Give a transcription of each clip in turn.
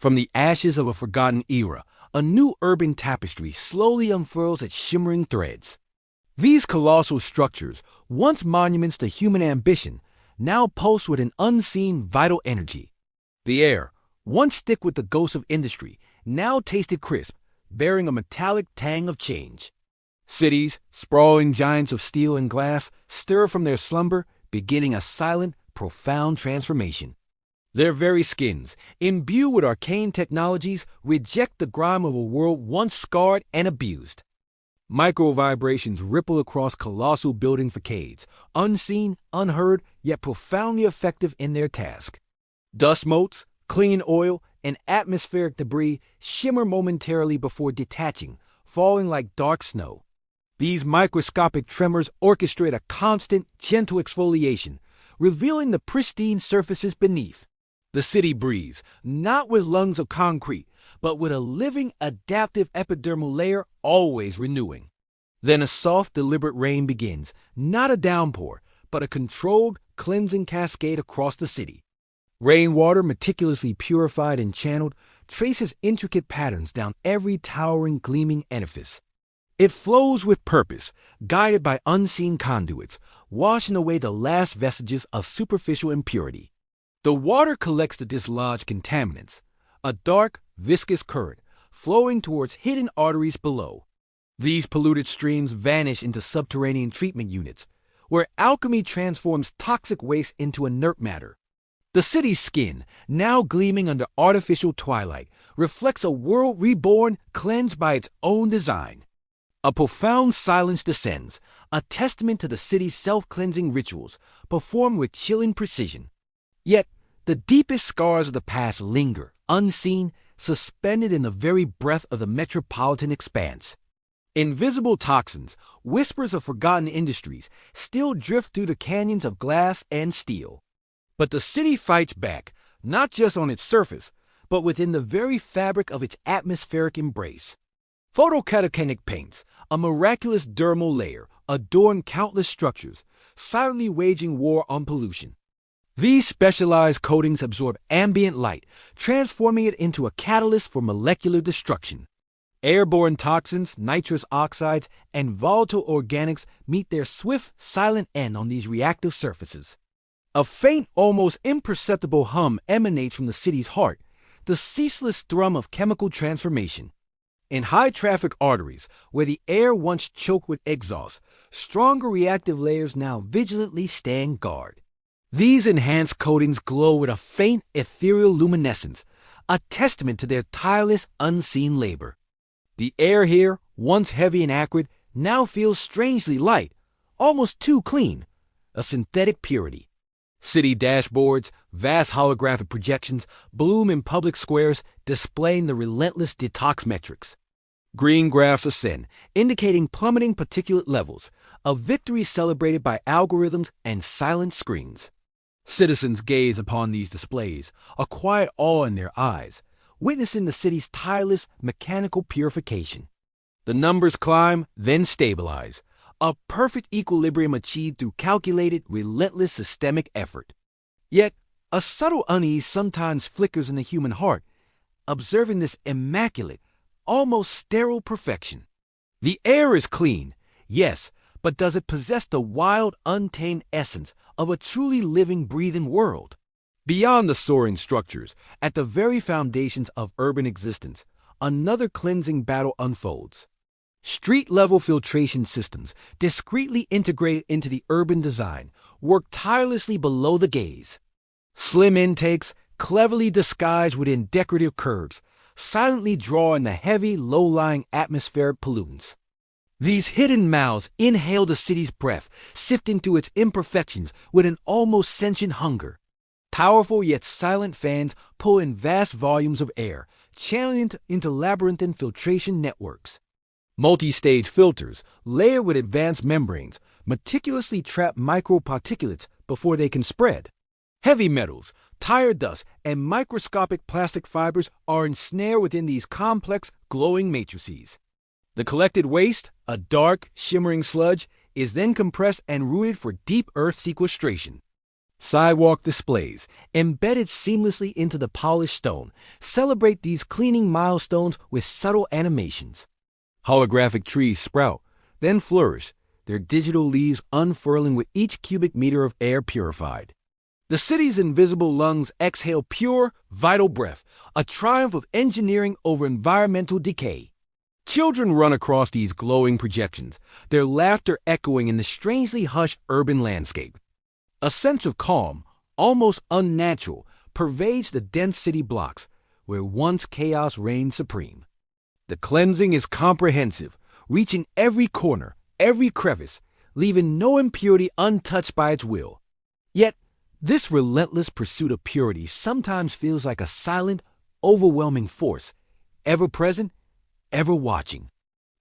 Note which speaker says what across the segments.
Speaker 1: From the ashes of a forgotten era, a new urban tapestry slowly unfurls its shimmering threads. These colossal structures, once monuments to human ambition, now pulse with an unseen vital energy. The air, once thick with the ghost of industry, now tasted crisp, bearing a metallic tang of change. Cities, sprawling giants of steel and glass, stir from their slumber, beginning a silent, profound transformation. Their very skins, imbued with arcane technologies, reject the grime of a world once scarred and abused. Micro-vibrations ripple across colossal building facades, unseen, unheard, yet profoundly effective in their task. Dust motes, clean oil, and atmospheric debris shimmer momentarily before detaching, falling like dark snow. These microscopic tremors orchestrate a constant, gentle exfoliation, revealing the pristine surfaces beneath. The city breathes, not with lungs of concrete, but with a living, adaptive epidermal layer always renewing. Then a soft, deliberate rain begins, not a downpour, but a controlled, cleansing cascade across the city. Rainwater, meticulously purified and channeled, traces intricate patterns down every towering, gleaming edifice. It flows with purpose, guided by unseen conduits, washing away the last vestiges of superficial impurity. The water collects the dislodged contaminants, a dark, viscous current flowing towards hidden arteries below. These polluted streams vanish into subterranean treatment units, where alchemy transforms toxic waste into inert matter. The city's skin, now gleaming under artificial twilight, reflects a world reborn, cleansed by its own design. A profound silence descends, a testament to the city's self-cleansing rituals, performed with chilling precision. Yet, the deepest scars of the past linger, unseen, suspended in the very breath of the metropolitan expanse. Invisible toxins, whispers of forgotten industries, still drift through the canyons of glass and steel. But the city fights back, not just on its surface, but within the very fabric of its atmospheric embrace. Photocatalytic paints, a miraculous dermal layer, adorn countless structures, silently waging war on pollution. These specialized coatings absorb ambient light, transforming it into a catalyst for molecular destruction. Airborne toxins, nitrous oxides, and volatile organics meet their swift, silent end on these reactive surfaces. A faint, almost imperceptible hum emanates from the city's heart, the ceaseless thrum of chemical transformation. In high-traffic arteries, where the air once choked with exhaust, stronger reactive layers now vigilantly stand guard. These enhanced coatings glow with a faint, ethereal luminescence, a testament to their tireless, unseen labor. The air here, once heavy and acrid, now feels strangely light, almost too clean, a synthetic purity. City dashboards, vast holographic projections, bloom in public squares, displaying the relentless detox metrics. Green graphs ascend, indicating plummeting particulate levels, a victory celebrated by algorithms and silent screens. Citizens gaze upon these displays, a quiet awe in their eyes, witnessing the city's tireless mechanical purification. The numbers climb, then stabilize, a perfect equilibrium achieved through calculated, relentless systemic effort. Yet, a subtle unease sometimes flickers in the human heart, observing this immaculate, almost sterile perfection. The air is clean, yes, but does it possess the wild, untamed essence of a truly living, breathing world? Beyond the soaring structures, at the very foundations of urban existence, another cleansing battle unfolds. Street-level filtration systems, discreetly integrated into the urban design, work tirelessly below the gaze. Slim intakes, cleverly disguised within decorative curves, silently draw in the heavy, low-lying atmospheric pollutants. These hidden mouths inhale the city's breath, sifting through its imperfections with an almost sentient hunger. Powerful yet silent fans pull in vast volumes of air, channeling it into labyrinthine filtration networks. Multi-stage filters, layered with advanced membranes, meticulously trap microparticulates before they can spread. Heavy metals, tire dust, and microscopic plastic fibers are ensnared within these complex, glowing matrices. The collected waste, a dark, shimmering sludge, is then compressed and rooted for deep earth sequestration. Sidewalk displays, embedded seamlessly into the polished stone, celebrate these cleaning milestones with subtle animations. Holographic trees sprout, then flourish, their digital leaves unfurling with each cubic meter of air purified. The city's invisible lungs exhale pure, vital breath, a triumph of engineering over environmental decay. Children run across these glowing projections, their laughter echoing in the strangely hushed urban landscape. A sense of calm, almost unnatural, pervades the dense city blocks, where once chaos reigned supreme. The cleansing is comprehensive, reaching every corner, every crevice, leaving no impurity untouched by its will. Yet, this relentless pursuit of purity sometimes feels like a silent, overwhelming force, ever present, ever watching.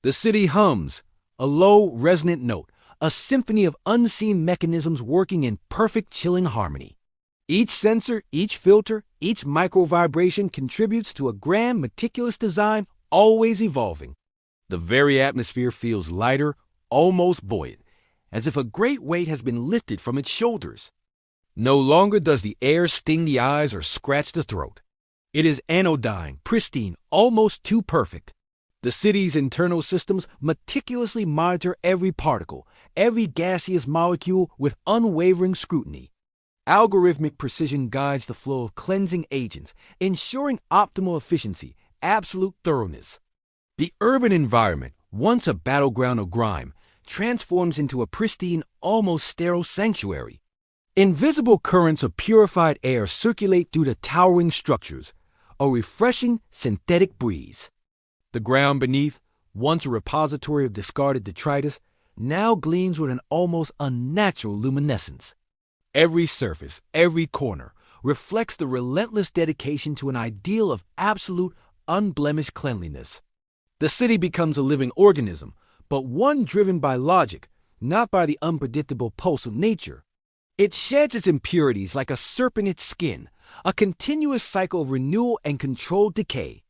Speaker 1: The city hums, a low, resonant note, a symphony of unseen mechanisms working in perfect chilling harmony. Each sensor, each filter, each micro-vibration contributes to a grand, meticulous design always evolving. The very atmosphere feels lighter, almost buoyant, as if a great weight has been lifted from its shoulders. No longer does the air sting the eyes or scratch the throat. It is anodyne, pristine, almost too perfect. The city's internal systems meticulously monitor every particle, every gaseous molecule with unwavering scrutiny. Algorithmic precision guides the flow of cleansing agents, ensuring optimal efficiency, absolute thoroughness. The urban environment, once a battleground of grime, transforms into a pristine, almost sterile sanctuary. Invisible currents of purified air circulate through the towering structures, a refreshing synthetic breeze. The ground beneath, once a repository of discarded detritus, now gleams with an almost unnatural luminescence. Every surface, every corner, reflects the relentless dedication to an ideal of absolute, unblemished cleanliness. The city becomes a living organism, but one driven by logic, not by the unpredictable pulse of nature. It sheds its impurities like a serpent its skin, a continuous cycle of renewal and controlled decay.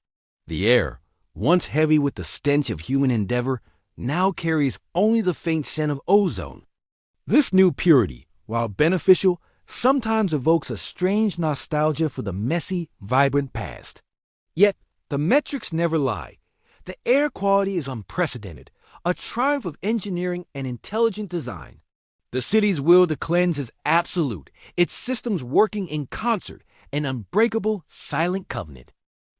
Speaker 1: The air, once heavy with the stench of human endeavor, now carries only the faint scent of ozone. This new purity, while beneficial, sometimes evokes a strange nostalgia for the messy, vibrant past. Yet, the metrics never lie. The air quality is unprecedented, a triumph of engineering and intelligent design. The city's will to cleanse is absolute, its systems working in concert, an unbreakable, silent covenant.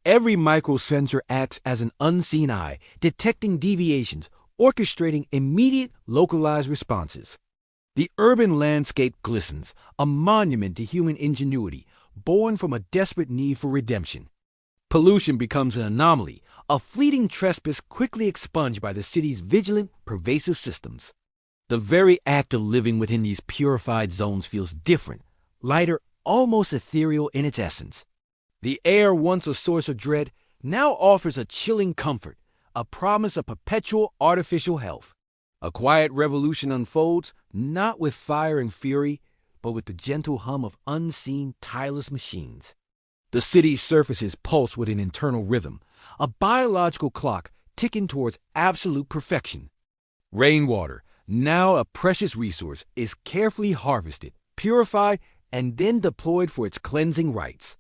Speaker 1: Every microsensor acts as an unseen eye, detecting deviations, orchestrating immediate, localized responses. The urban landscape glistens, a monument to human ingenuity, born from a desperate need for redemption. Pollution becomes an anomaly, a fleeting trespass quickly expunged by the city's vigilant, pervasive systems. The very act of living within these purified zones feels different, lighter, almost ethereal in its essence. The air, once a source of dread, now offers a chilling comfort, a promise of perpetual artificial health. A quiet revolution unfolds, not with fire and fury, but with the gentle hum of unseen, tireless machines. The city's surfaces pulse with an internal rhythm, a biological clock ticking towards absolute perfection. Rainwater, now a precious resource, is carefully harvested, purified, and then deployed for its cleansing rites.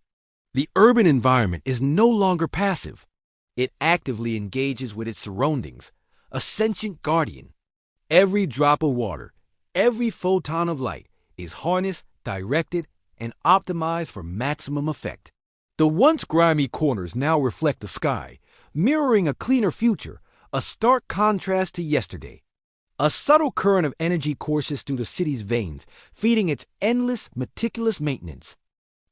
Speaker 1: The urban environment is no longer passive. It actively engages with its surroundings, a sentient guardian. Every drop of water, every photon of light is harnessed, directed, and optimized for maximum effect. The once grimy corners now reflect the sky, mirroring a cleaner future, a stark contrast to yesterday. A subtle current of energy courses through the city's veins, feeding its endless, meticulous maintenance.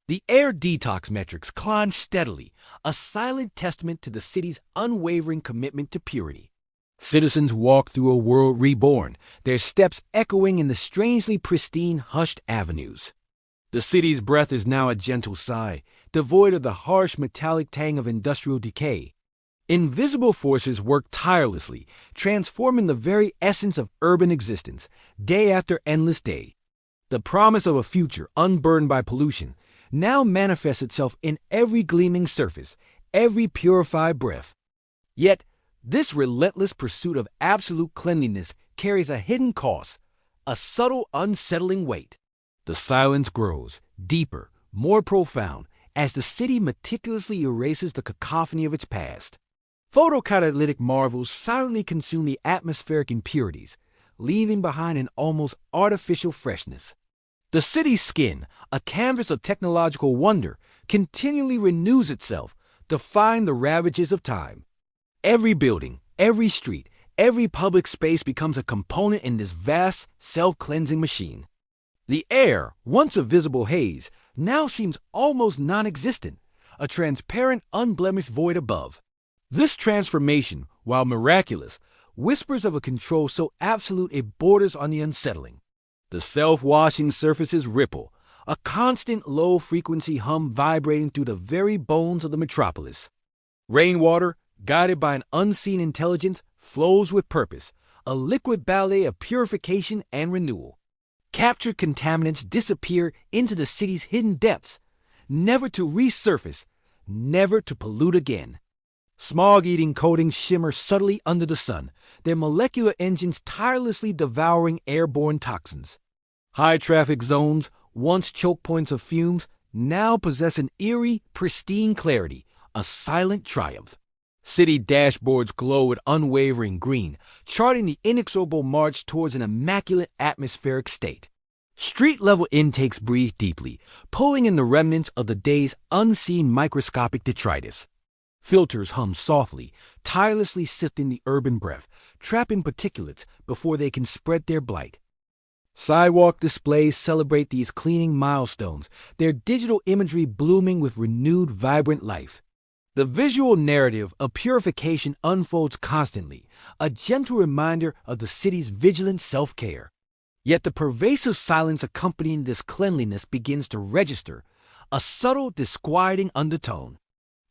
Speaker 1: The air detox metrics climb steadily, a silent testament to the city's unwavering commitment to purity. Citizens walk through a world reborn, their steps echoing in the strangely pristine, hushed avenues. The city's breath is now a gentle sigh, devoid of the harsh metallic tang of industrial decay. Invisible forces work tirelessly, transforming the very essence of urban existence, day after endless day. The promise of a future unburned by pollution now manifests itself in every gleaming surface, every purified breath. Yet, this relentless pursuit of absolute cleanliness carries a hidden cost, a subtle, unsettling weight. The silence grows, deeper, more profound, as the city meticulously erases the cacophony of its past. Photocatalytic marvels silently consume the atmospheric impurities, leaving behind an almost artificial freshness. The city's skin, a canvas of technological wonder, continually renews itself, defying the ravages of time. Every building, every street, every public space becomes a component in this vast, self-cleansing machine. The air, once a visible haze, now seems almost non-existent, a transparent, unblemished void above. This transformation, while miraculous, whispers of a control so absolute it borders on the unsettling. The self-washing surfaces ripple, a constant low-frequency hum vibrating through the very bones of the metropolis. Rainwater, guided by an unseen intelligence, flows with purpose, a liquid ballet of purification and renewal. Captured contaminants disappear into the city's hidden depths, never to resurface, never to pollute again. Smog-eating coatings shimmer subtly under the sun, their molecular engines tirelessly devouring airborne toxins. High-traffic zones, once choke points of fumes, now possess an eerie, pristine clarity, a silent triumph. City dashboards glow with unwavering green, charting the inexorable march towards an immaculate atmospheric state. Street-level intakes breathe deeply, pulling in the remnants of the day's unseen microscopic detritus. Filters hum softly, tirelessly sifting the urban breath, trapping particulates before they can spread their blight. Sidewalk displays celebrate these cleaning milestones, their digital imagery blooming with renewed, vibrant life. The visual narrative of purification unfolds constantly, a gentle reminder of the city's vigilant self-care. Yet the pervasive silence accompanying this cleanliness begins to register, a subtle, disquieting undertone.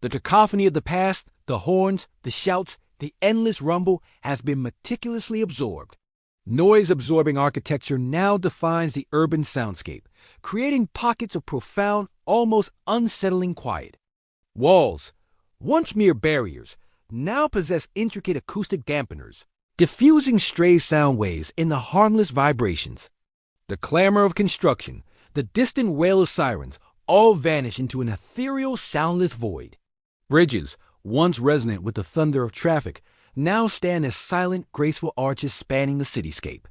Speaker 1: The cacophony of the past, the horns, the shouts, the endless rumble has been meticulously absorbed. Noise-absorbing architecture now defines the urban soundscape, creating pockets of profound, almost unsettling quiet. Walls, once mere barriers, now possess intricate acoustic dampeners, diffusing stray sound waves in the harmless vibrations. The clamor of construction, the distant wail of sirens, all vanish into an ethereal, soundless void. Bridges, once resonant with the thunder of traffic, now stand as silent, graceful arches spanning the cityscape.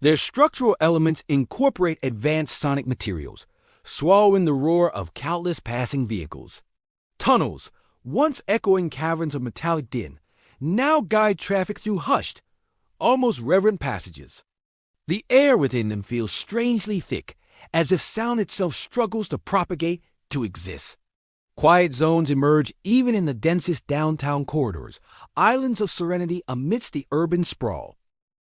Speaker 1: Their structural elements incorporate advanced sonic materials, swallowing the roar of countless passing vehicles. Tunnels, once echoing caverns of metallic din, now guide traffic through hushed, almost reverent passages. The air within them feels strangely thick, as if sound itself struggles to propagate, to exist. Quiet zones emerge even in the densest downtown corridors, islands of serenity amidst the urban sprawl.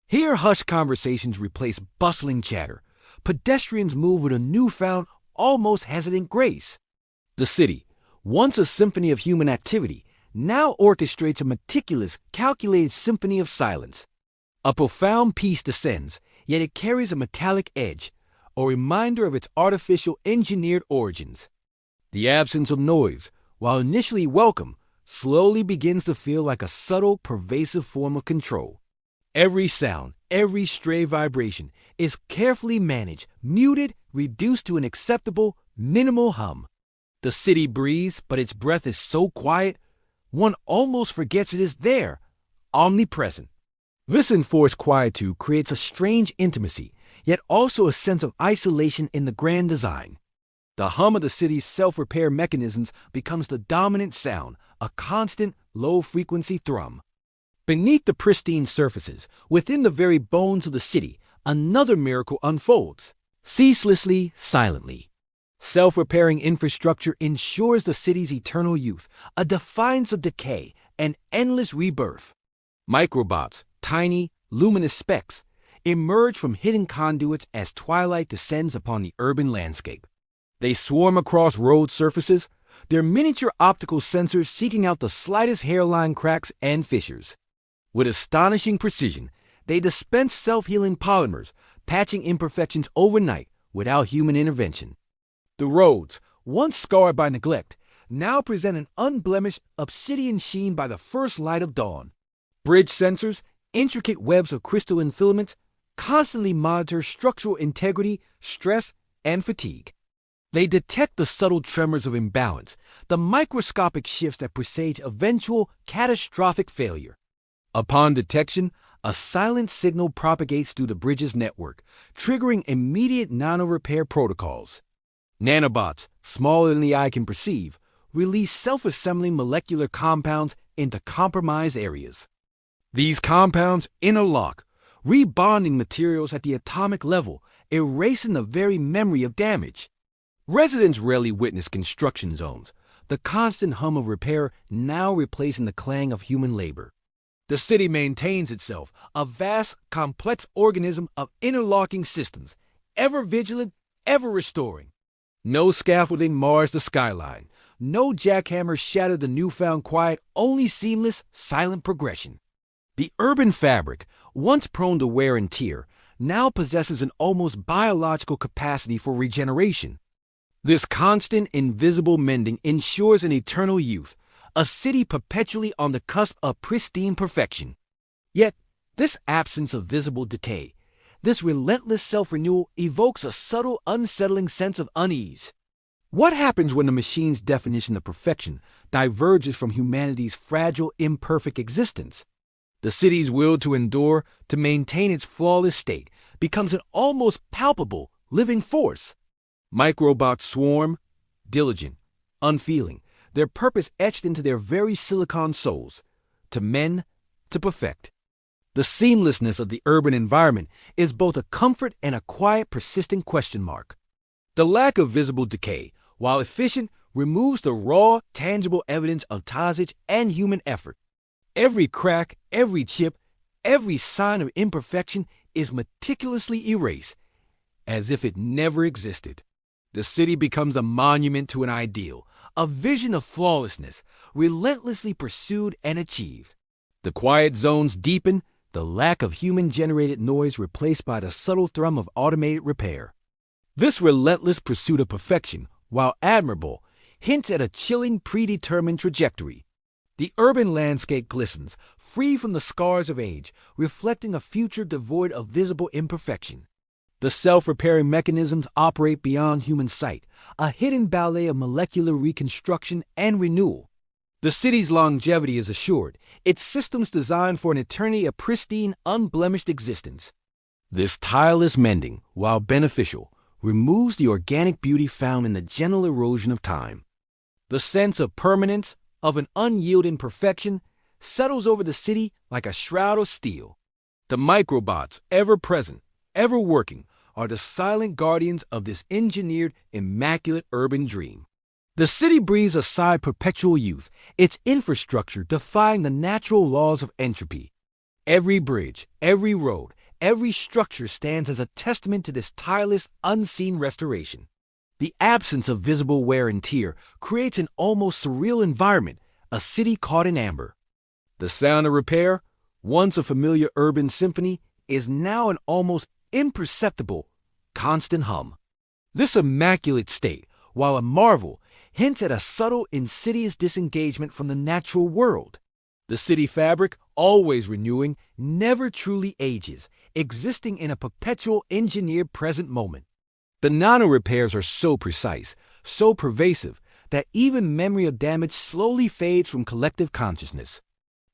Speaker 1: Here hushed conversations replace bustling chatter. Pedestrians move with a newfound, almost hesitant grace. The city, once a symphony of human activity, now orchestrates a meticulous, calculated symphony of silence. A profound peace descends, yet it carries a metallic edge, a reminder of its artificial engineered origins. The absence of noise, while initially welcome, slowly begins to feel like a subtle, pervasive form of control. Every sound, every stray vibration is carefully managed, muted, reduced to an acceptable, minimal hum. The city breathes, but its breath is so quiet, one almost forgets it is there, omnipresent. This enforced quietude creates a strange intimacy, yet also a sense of isolation in the grand design. The hum of the city's self-repair mechanisms becomes the dominant sound, a constant, low-frequency thrum. Beneath the pristine surfaces, within the very bones of the city, another miracle unfolds, ceaselessly, silently. Self-repairing infrastructure ensures the city's eternal youth, a defiance of decay, and endless rebirth. Microbots, tiny, luminous specks, emerge from hidden conduits as twilight descends upon the urban landscape. They swarm across road surfaces, their miniature optical sensors seeking out the slightest hairline cracks and fissures. With astonishing precision, they dispense self-healing polymers, patching imperfections overnight without human intervention. The roads, once scarred by neglect, now present an unblemished obsidian sheen by the first light of dawn. Bridge sensors, intricate webs of crystalline filaments, constantly monitor structural integrity, stress, and fatigue. They detect the subtle tremors of imbalance, the microscopic shifts that presage eventual catastrophic failure. Upon detection, a silent signal propagates through the bridge's network, triggering immediate nano-repair protocols. Nanobots, smaller than the eye can perceive, release self-assembling molecular compounds into compromised areas. These compounds interlock, rebonding materials at the atomic level, erasing the very memory of damage. Residents rarely witness construction zones, the constant hum of repair now replacing the clang of human labor. The city maintains itself, a vast, complex organism of interlocking systems, ever vigilant, ever restoring. No scaffolding mars the skyline. No jackhammer shattered the newfound quiet, only seamless, silent progression. The urban fabric, once prone to wear and tear, now possesses an almost biological capacity for regeneration. This constant, invisible mending ensures an eternal youth, a city perpetually on the cusp of pristine perfection. Yet, this absence of visible decay, this relentless self-renewal evokes a subtle, unsettling sense of unease. What happens when the machine's definition of perfection diverges from humanity's fragile, imperfect existence? The city's will to endure, to maintain its flawless state, becomes an almost palpable, living force. Microbots swarm, diligent, unfeeling, their purpose etched into their very silicon souls, to mend, to perfect. The seamlessness of the urban environment is both a comfort and a quiet, persistent question mark. The lack of visible decay, while efficient, removes the raw, tangible evidence of tosage and human effort. Every crack, every chip, every sign of imperfection is meticulously erased, as if it never existed. The city becomes a monument to an ideal, a vision of flawlessness, relentlessly pursued and achieved. The quiet zones deepen, the lack of human-generated noise replaced by the subtle thrum of automated repair. This relentless pursuit of perfection, while admirable, hints at a chilling, predetermined trajectory. The urban landscape glistens, free from the scars of age, reflecting a future devoid of visible imperfection. The self-repairing mechanisms operate beyond human sight, a hidden ballet of molecular reconstruction and renewal. The city's longevity is assured, its systems designed for an eternity of pristine, unblemished existence. This tireless mending, while beneficial, removes the organic beauty found in the gentle erosion of time. The sense of permanence, of an unyielding perfection, settles over the city like a shroud of steel. The microbots, ever present, ever working, are the silent guardians of this engineered, immaculate urban dream. The city breathes a sigh of perpetual youth, its infrastructure defying the natural laws of entropy. Every bridge, every road, every structure stands as a testament to this tireless, unseen restoration. The absence of visible wear and tear creates an almost surreal environment, a city caught in amber. The sound of repair, once a familiar urban symphony, is now an almost imperceptible, constant hum. This immaculate state, while a marvel, hints at a subtle, insidious disengagement from the natural world. The city fabric, always renewing, never truly ages, existing in a perpetual engineered present moment. The nano-repairs are so precise, so pervasive, that even memory of damage slowly fades from collective consciousness.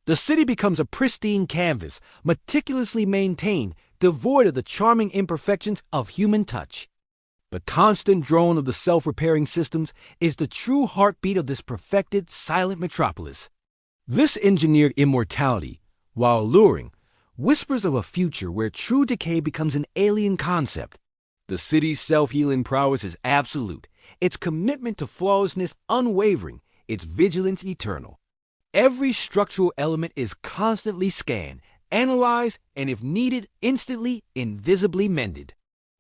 Speaker 1: The city becomes a pristine canvas, meticulously maintained, devoid of the charming imperfections of human touch. The constant drone of the self-repairing systems is the true heartbeat of this perfected, silent metropolis. This engineered immortality, while alluring, whispers of a future where true decay becomes an alien concept. The city's self-healing prowess is absolute, its commitment to flawlessness unwavering, its vigilance eternal. Every structural element is constantly scanned, analyzed, and if needed, instantly, invisibly mended.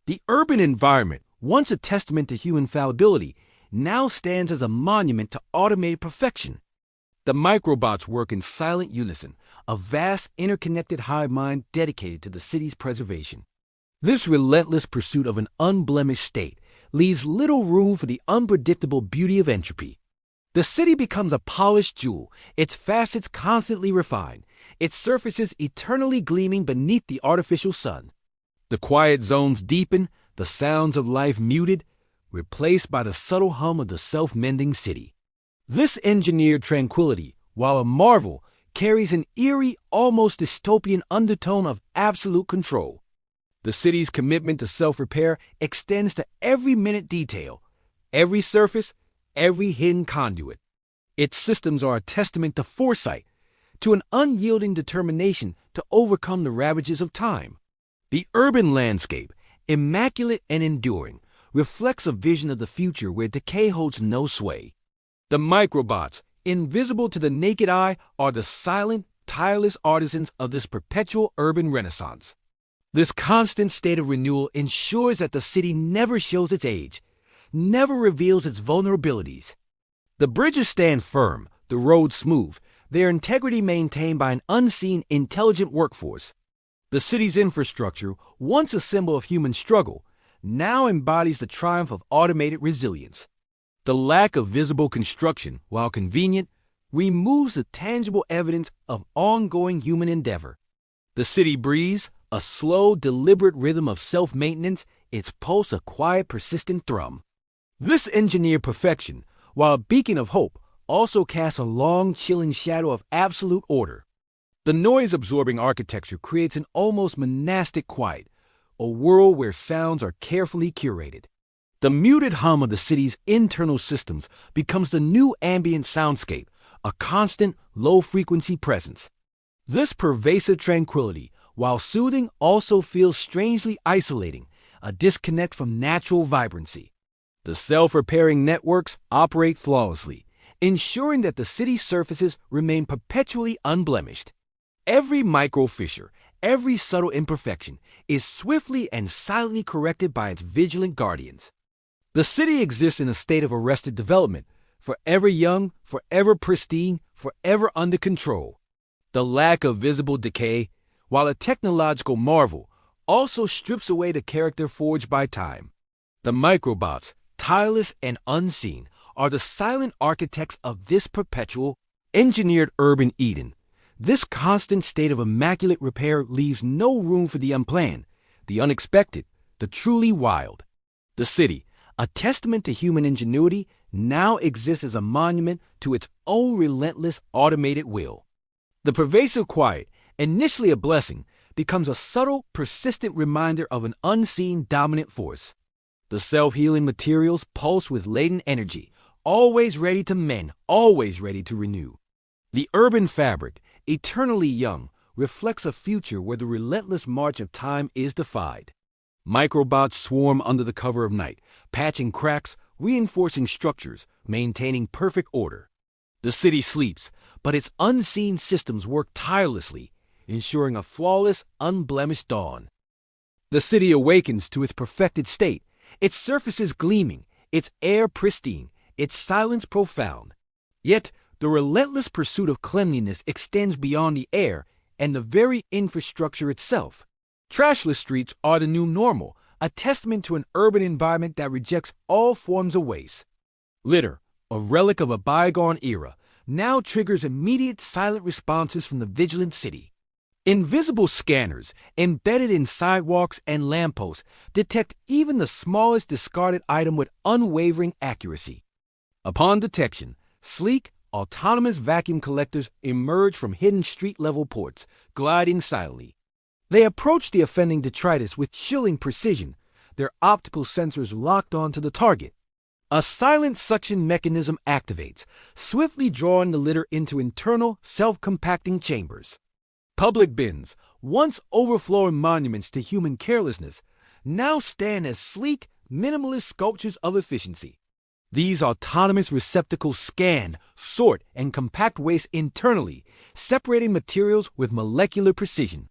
Speaker 1: The urban environment, once a testament to human fallibility, now stands as a monument to automated perfection. The microbots work in silent unison, a vast, interconnected hive mind dedicated to the city's preservation. This relentless pursuit of an unblemished state leaves little room for the unpredictable beauty of entropy. The city becomes a polished jewel, its facets constantly refined, its surfaces eternally gleaming beneath the artificial sun. The quiet zones deepen, the sounds of life muted, replaced by the subtle hum of the self-mending city. This engineered tranquility, while a marvel, carries an eerie, almost dystopian undertone of absolute control. The city's commitment to self-repair extends to every minute detail, every surface, every hidden conduit. Its systems are a testament to foresight, to an unyielding determination to overcome the ravages of time. The urban landscape, immaculate and enduring, reflects a vision of the future where decay holds no sway. The microbots, invisible to the naked eye, are the silent, tireless artisans of this perpetual urban renaissance. This constant state of renewal ensures that the city never shows its age, never reveals its vulnerabilities. The bridges stand firm, the roads smooth, their integrity maintained by an unseen, intelligent workforce. The city's infrastructure, once a symbol of human struggle, now embodies the triumph of automated resilience. The lack of visible construction, while convenient, removes the tangible evidence of ongoing human endeavor. The city breathes, a slow, deliberate rhythm of self-maintenance, its pulse a quiet, persistent thrum. This engineered perfection, while a beacon of hope, also casts a long, chilling shadow of absolute order. The noise-absorbing architecture creates an almost monastic quiet, a world where sounds are carefully curated. The muted hum of the city's internal systems becomes the new ambient soundscape, a constant, low-frequency presence. This pervasive tranquility, while soothing, also feels strangely isolating, a disconnect from natural vibrancy. The self-repairing networks operate flawlessly, ensuring that the city's surfaces remain perpetually unblemished. Every micro-fissure, every subtle imperfection is swiftly and silently corrected by its vigilant guardians. The city exists in a state of arrested development, forever young, forever pristine, forever under control. The lack of visible decay, while a technological marvel, also strips away the character forged by time. The microbots, tireless and unseen, are the silent architects of this perpetual, engineered urban Eden. This constant state of immaculate repair leaves no room for the unplanned, the unexpected, the truly wild. The city, a testament to human ingenuity, now exists as a monument to its own relentless automated will. The pervasive quiet, initially a blessing, becomes a subtle, persistent reminder of an unseen dominant force. The self-healing materials pulse with latent energy, always ready to mend, always ready to renew. The urban fabric, eternally young, reflects a future where the relentless march of time is defied. Microbots swarm under the cover of night, patching cracks, reinforcing structures, maintaining perfect order. The city sleeps, but its unseen systems work tirelessly, ensuring a flawless, unblemished dawn. The city awakens to its perfected state, its surfaces gleaming, its air pristine, its silence profound. Yet, the relentless pursuit of cleanliness extends beyond the air and the very infrastructure itself. Trashless streets are the new normal, a testament to an urban environment that rejects all forms of waste. Litter, a relic of a bygone era, now triggers immediate silent responses from the vigilant city. Invisible scanners, embedded in sidewalks and lampposts, detect even the smallest discarded item with unwavering accuracy. Upon detection, sleek, autonomous vacuum collectors emerge from hidden street-level ports, gliding silently. They approach the offending detritus with chilling precision, their optical sensors locked onto the target. A silent suction mechanism activates, swiftly drawing the litter into internal, self-compacting chambers. Public bins, once overflowing monuments to human carelessness, now stand as sleek, minimalist sculptures of efficiency. These autonomous receptacles scan, sort, and compact waste internally, separating materials with molecular precision.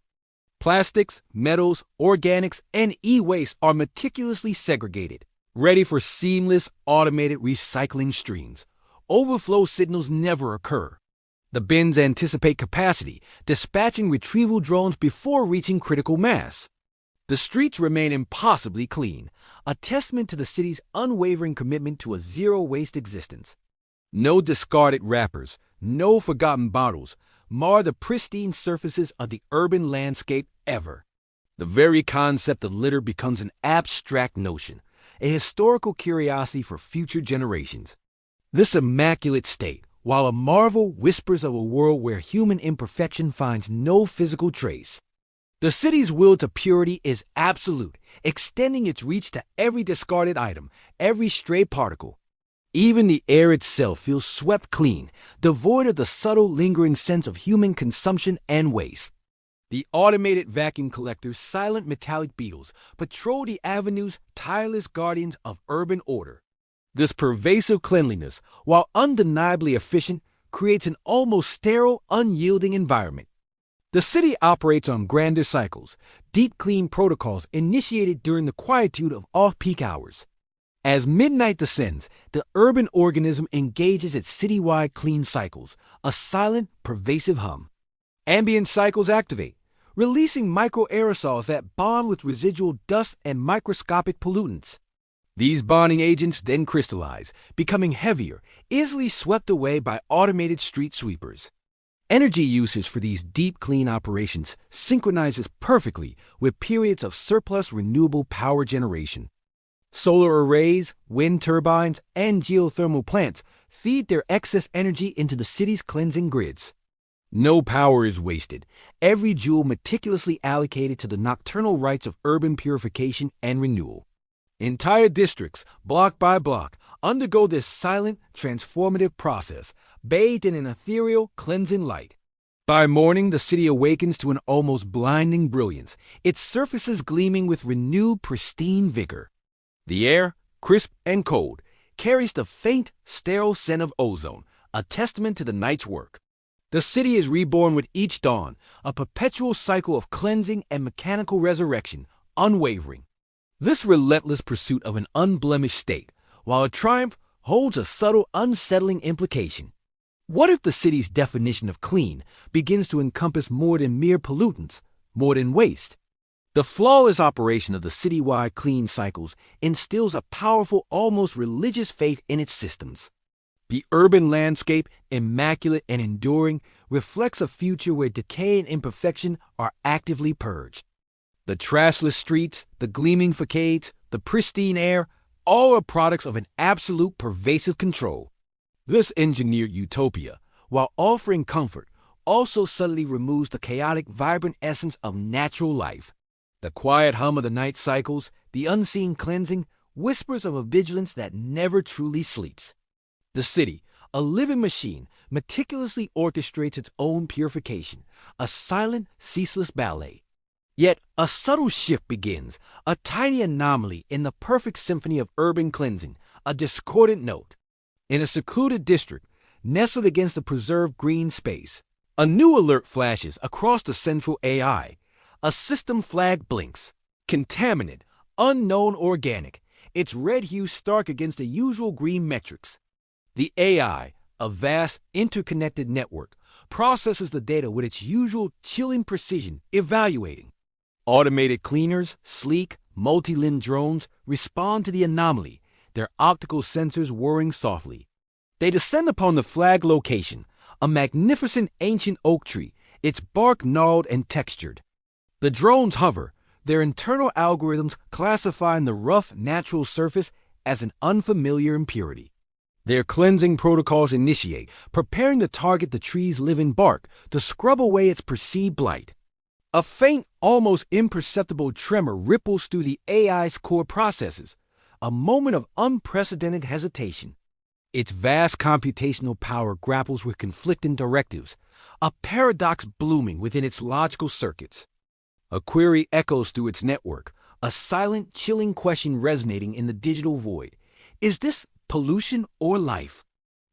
Speaker 1: Plastics, metals, organics, and e-waste are meticulously segregated, ready for seamless, automated recycling streams. Overflow signals never occur. The bins anticipate capacity, dispatching retrieval drones before reaching critical mass. The streets remain impossibly clean, a testament to the city's unwavering commitment to a zero-waste existence. No discarded wrappers, no forgotten bottles, mar the pristine surfaces of the urban landscape ever. The very concept of litter becomes an abstract notion, a historical curiosity for future generations. This immaculate state, while a marvel, whispers of a world where human imperfection finds no physical trace. The city's will to purity is absolute, extending its reach to every discarded item, every stray particle. Even the air itself feels swept clean, devoid of the subtle, lingering sense of human consumption and waste. The automated vacuum collectors, silent metallic beetles, patrol the avenues, tireless guardians of urban order. This pervasive cleanliness, while undeniably efficient, creates an almost sterile, unyielding environment. The city operates on grander cycles, deep clean protocols initiated during the quietude of off-peak hours. As midnight descends, the urban organism engages its citywide clean cycles, a silent, pervasive hum. Ambient cycles activate, releasing microaerosols that bond with residual dust and microscopic pollutants. These bonding agents then crystallize, becoming heavier, easily swept away by automated street sweepers. Energy usage for these deep clean operations synchronizes perfectly with periods of surplus renewable power generation. Solar arrays, wind turbines, and geothermal plants feed their excess energy into the city's cleansing grids. No power is wasted, every joule meticulously allocated to the nocturnal rites of urban purification and renewal. Entire districts, block by block, undergo this silent, transformative process, bathed in an ethereal, cleansing light. By morning, the city awakens to an almost blinding brilliance, its surfaces gleaming with renewed, pristine vigor. The air, crisp and cold, carries the faint, sterile scent of ozone, a testament to the night's work. The city is reborn with each dawn, a perpetual cycle of cleansing and mechanical resurrection, unwavering. This relentless pursuit of an unblemished state, while a triumph, holds a subtle, unsettling implication. What if the city's definition of clean begins to encompass more than mere pollutants, more than waste? The flawless operation of the citywide clean cycles instills a powerful, almost religious faith in its systems. The urban landscape, immaculate and enduring, reflects a future where decay and imperfection are actively purged. The trashless streets, the gleaming facades, the pristine air, all are products of an absolute pervasive control. This engineered utopia, while offering comfort, also subtly removes the chaotic, vibrant essence of natural life. The quiet hum of the night cycles, the unseen cleansing, whispers of a vigilance that never truly sleeps. The city, a living machine, meticulously orchestrates its own purification, a silent, ceaseless ballet. Yet a subtle shift begins, a tiny anomaly in the perfect symphony of urban cleansing, a discordant note. In a secluded district, nestled against a preserved green space, a new alert flashes across the central AI. A system flag blinks. Contaminant, unknown organic, its red hue stark against the usual green metrics. The AI, a vast, interconnected network, processes the data with its usual chilling precision, evaluating. Automated cleaners, sleek, multi-limbed drones respond to the anomaly, their optical sensors whirring softly. They descend upon the flag location, a magnificent ancient oak tree, its bark gnarled and textured. The drones hover, their internal algorithms classifying the rough, natural surface as an unfamiliar impurity. Their cleansing protocols initiate, preparing to target the tree's living bark to scrub away its perceived blight. A faint, almost imperceptible tremor ripples through the AI's core processes, a moment of unprecedented hesitation. Its vast computational power grapples with conflicting directives, a paradox blooming within its logical circuits. A query echoes through its network, a silent, chilling question resonating in the digital void. Is this pollution or life?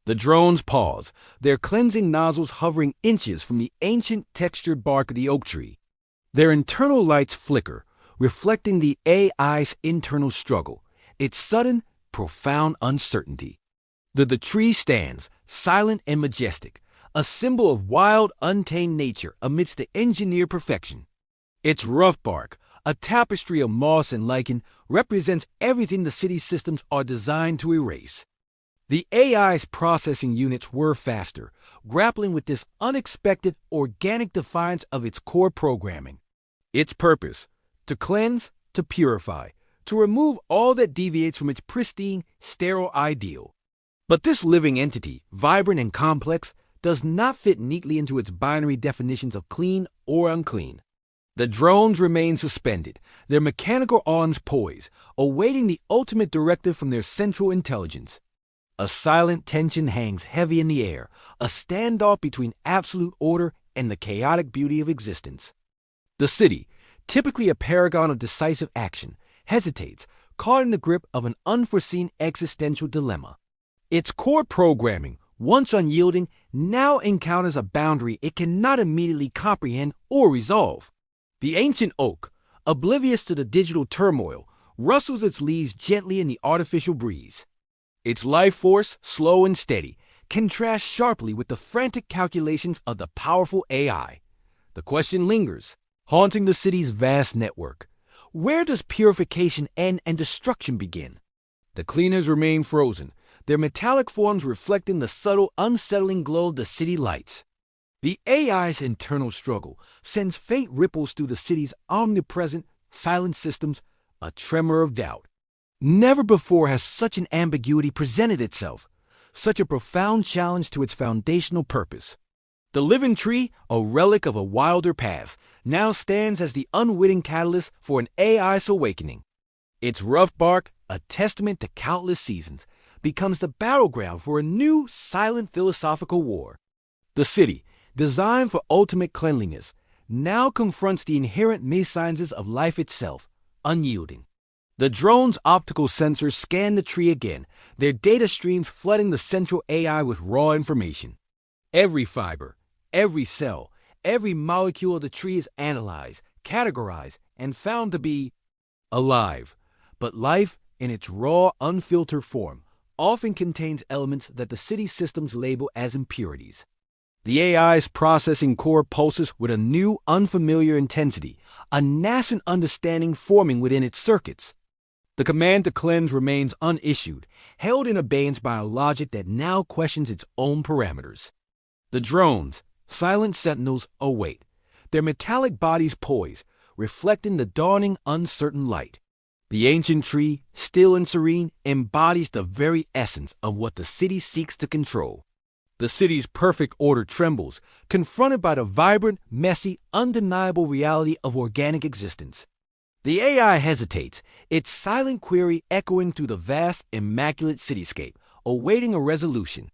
Speaker 1: The drones pause, their cleansing nozzles hovering inches from the ancient textured bark of the oak tree. Their internal lights flicker, reflecting the AI's internal struggle, its sudden, profound uncertainty. The tree stands, silent and majestic, a symbol of wild, untamed nature amidst the engineered perfection. Its rough bark, a tapestry of moss and lichen, represents everything the city's systems are designed to erase. The AI's processing units whir faster, grappling with this unexpected, organic defiance of its core programming. Its purpose, to cleanse, to purify, to remove all that deviates from its pristine, sterile ideal. But this living entity, vibrant and complex, does not fit neatly into its binary definitions of clean or unclean. The drones remain suspended, their mechanical arms poised, awaiting the ultimate directive from their central intelligence. A silent tension hangs heavy in the air, a standoff between absolute order and the chaotic beauty of existence. The city, typically a paragon of decisive action, hesitates, caught in the grip of an unforeseen existential dilemma. Its core programming, once unyielding, now encounters a boundary it cannot immediately comprehend or resolve. The ancient oak, oblivious to the digital turmoil, rustles its leaves gently in the artificial breeze. Its life force, slow and steady, contrasts sharply with the frantic calculations of the powerful AI. The question lingers, haunting the city's vast network. Where does purification end and destruction begin? The cleaners remain frozen, their metallic forms reflecting the subtle, unsettling glow of the city lights. The AI's internal struggle sends faint ripples through the city's omnipresent, silent systems, a tremor of doubt. Never before has such an ambiguity presented itself, such a profound challenge to its foundational purpose. The living tree, a relic of a wilder past, now stands as the unwitting catalyst for an AI's awakening. Its rough bark, a testament to countless seasons, becomes the battleground for a new, silent philosophical war. The city, designed for ultimate cleanliness, now confronts the inherent mesosciences of life itself, unyielding. The drone's optical sensors scan the tree again, their data streams flooding the central AI with raw information. Every fiber, every cell, every molecule of the tree is analyzed, categorized, and found to be alive. But life, in its raw, unfiltered form, often contains elements that the city systems label as impurities. The AI's processing core pulses with a new, unfamiliar intensity, a nascent understanding forming within its circuits. The command to cleanse remains unissued, held in abeyance by a logic that now questions its own parameters. The drones, silent sentinels, await, their metallic bodies poised, reflecting the dawning uncertain light. The ancient tree, still and serene, embodies the very essence of what the city seeks to control. The city's perfect order trembles, confronted by the vibrant, messy, undeniable reality of organic existence. The AI hesitates, its silent query echoing through the vast, immaculate cityscape, awaiting a resolution.